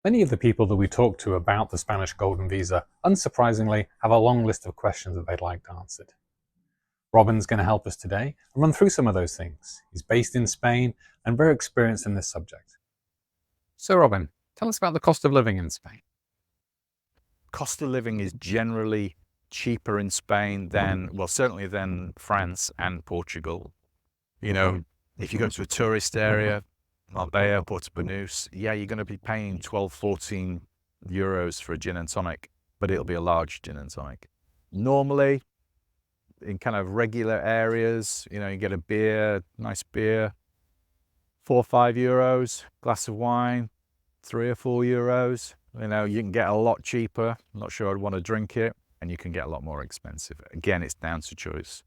Many of the people that we talk to about the Spanish Golden Visa, unsurprisingly, have a long list of questions that they'd like answered. Robin's going to help us today and run through some of those things. He's based in Spain and very experienced in this subject. So Robin, tell us about the cost of living in Spain. Cost of living is generally cheaper in Spain than, well, certainly than France and Portugal. You know, if you go to a tourist area, Marbella, Porto Banús, yeah, you're going to be paying 12, 14 euros for a gin and tonic, but it'll be a large gin and tonic. Normally, in kind of regular areas, you get a beer, nice beer, 4 or 5 euros, glass of wine, 3 or 4 euros. You can get a lot cheaper. I'm not sure I'd want to drink it, and you can get a lot more expensive. Again, it's down to choice.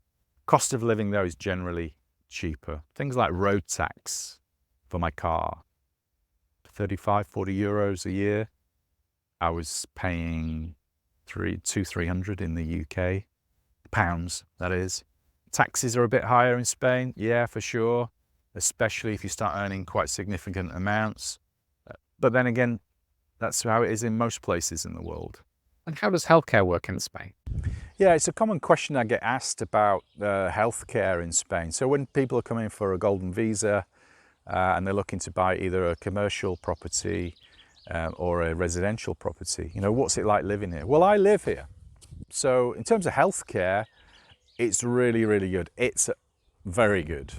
Cost of living, though, is generally cheaper. Things like road tax for my car, 35, 40 euros a year. I was paying 300 in the UK, pounds, that is. Taxes are a bit higher in Spain, yeah, for sure, especially if you start earning quite significant amounts. But then again, that's how it is in most places in the world. And how does healthcare work in Spain? Yeah, it's a common question I get asked about healthcare in Spain. So when people are coming for a golden visa and they're looking to buy either a commercial property or a residential property, what's it like living here? Well, I live here. So in terms of healthcare, it's really, really good. It's very good.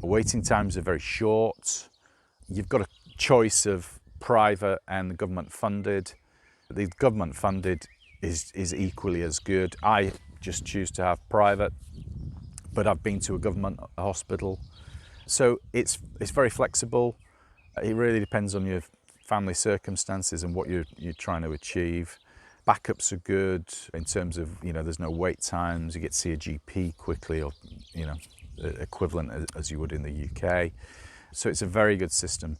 Waiting times are very short. You've got a choice of private and government funded. The government funded is equally as good. I just choose to have private, but I've been to a government hospital. So it's very flexible. It really depends on your family circumstances and what you're trying to achieve. Backups are good in terms of, there's no wait times. You get to see a GP quickly, or, equivalent as you would in the UK. So it's a very good system.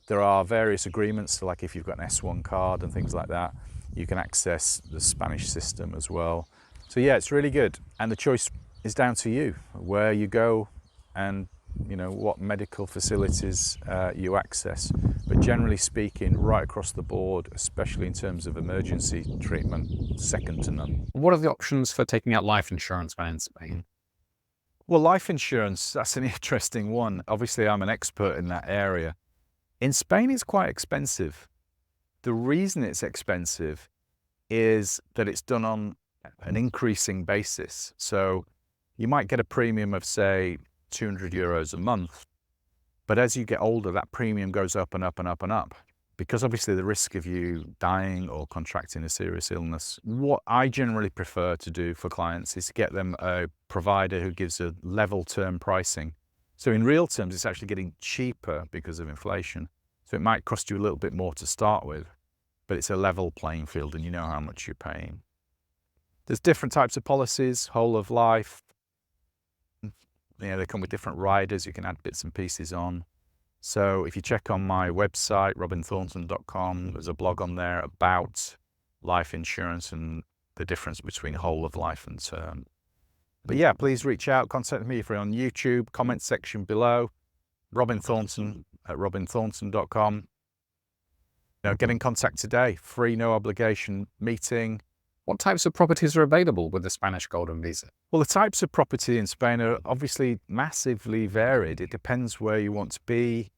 There are various agreements, so like if you've got an S1 card and things like that, you can access the Spanish system as well. So yeah, it's really good. And the choice is down to you, where you go and what medical facilities you access. But generally speaking, right across the board, especially in terms of emergency treatment, second to none. What are the options for taking out life insurance when in Spain? Well, life insurance, that's an interesting one. Obviously, I'm an expert in that area. In Spain, it's quite expensive. The reason it's expensive is that it's done on an increasing basis. So you might get a premium of, say, 200 euros a month. But as you get older, that premium goes up and up and up and up, because obviously the risk of you dying or contracting a serious illness. What I generally prefer to do for clients is to get them a provider who gives a level term pricing. So in real terms, it's actually getting cheaper because of inflation. So it might cost you a little bit more to start with, but it's a level playing field and you know how much you're paying. There's different types of policies, whole of life. They come with different riders you can add bits and pieces on. So if you check on my website, robinthornton.com, there's a blog on there about life insurance and the difference between whole of life and term. But yeah, please reach out, contact me if you're on YouTube, comment section below, Robin Thornton at robinthornton.com. Get in contact today, free, no obligation meeting. What types of properties are available with the Spanish Golden Visa? Well, the types of property in Spain are obviously massively varied. It depends where you want to be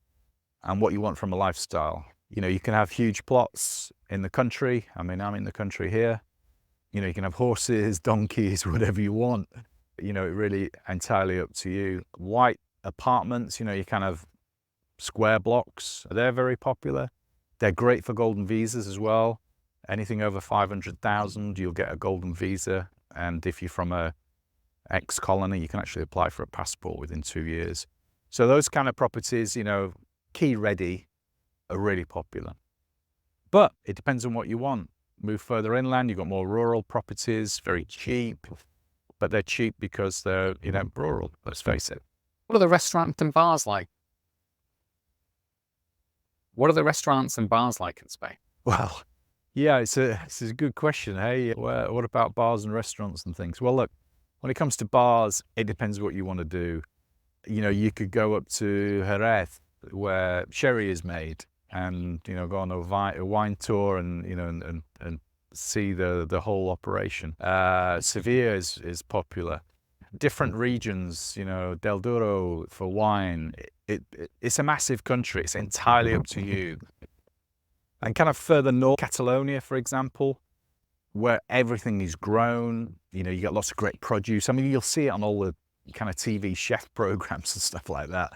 and what you want from a lifestyle. You can have huge plots in the country. I'm in the country here. You can have horses, donkeys, whatever you want. It really entirely up to you. White apartments, you kind of square blocks, they're very popular. They're great for golden visas as well. Anything over 500,000, you'll get a golden visa. And if you're from a ex-colony, you can actually apply for a passport within 2 years. So those kind of properties, key ready, are really popular. But it depends on what you want. Move further inland, you've got more rural properties, very cheap. But they're cheap because they're, rural, let's face it. What are the restaurants and bars like? What are the restaurants and bars like in Spain? Well, yeah, it's a good question. Hey, what about bars and restaurants and things? Well, look, when it comes to bars, it depends what you want to do. You could go up to Jerez, where sherry is made. and go on a wine tour and and see the whole operation. Sevilla is popular. Different regions, Del Douro for wine. It's a massive country. It's entirely up to you. And kind of further north, Catalonia, for example, where everything is grown. You get lots of great produce. I mean, you'll see it on all the kind of TV chef programs and stuff like that.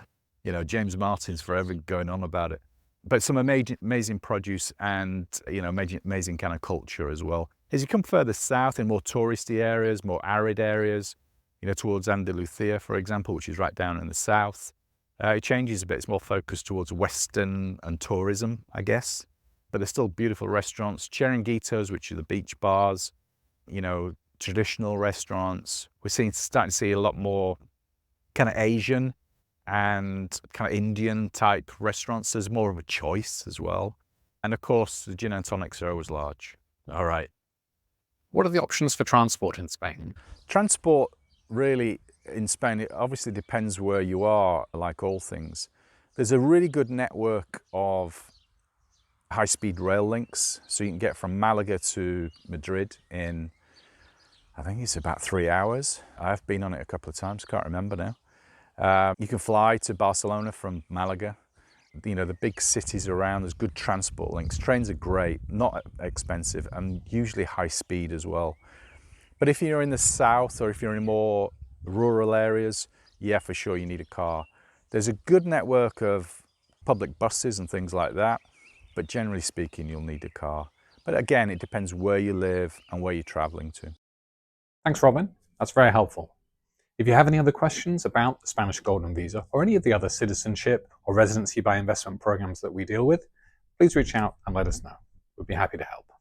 James Martin's forever going on about it. But some amazing produce and, amazing kind of culture as well. As you come further south in more touristy areas, more arid areas, towards Andalusia, for example, which is right down in the south, it changes a bit. It's more focused towards Western and tourism, I guess. But there's still beautiful restaurants, chiringuitos, which are the beach bars, traditional restaurants. We're starting to see a lot more kind of Asian and kind of Indian type restaurants. There's more of a choice as well. And of course, the gin and tonics are always large. All right. What are the options for transport in Spain? Transport really in Spain, it obviously depends where you are, like all things. There's a really good network of high-speed rail links. So you can get from Malaga to Madrid in, I think it's about 3 hours. I've been on it a couple of times, can't remember now. You can fly to Barcelona from Malaga. The big cities around, there's good transport links. Trains are great, not expensive, and usually high speed as well. But if you're in the south or if you're in more rural areas, yeah, for sure you need a car. There's a good network of public buses and things like that, but generally speaking, you'll need a car. But again, it depends where you live and where you're traveling to. Thanks, Robin. That's very helpful. If you have any other questions about the Spanish Golden Visa or any of the other citizenship or residency by investment programs that we deal with, please reach out and let us know. We'd be happy to help.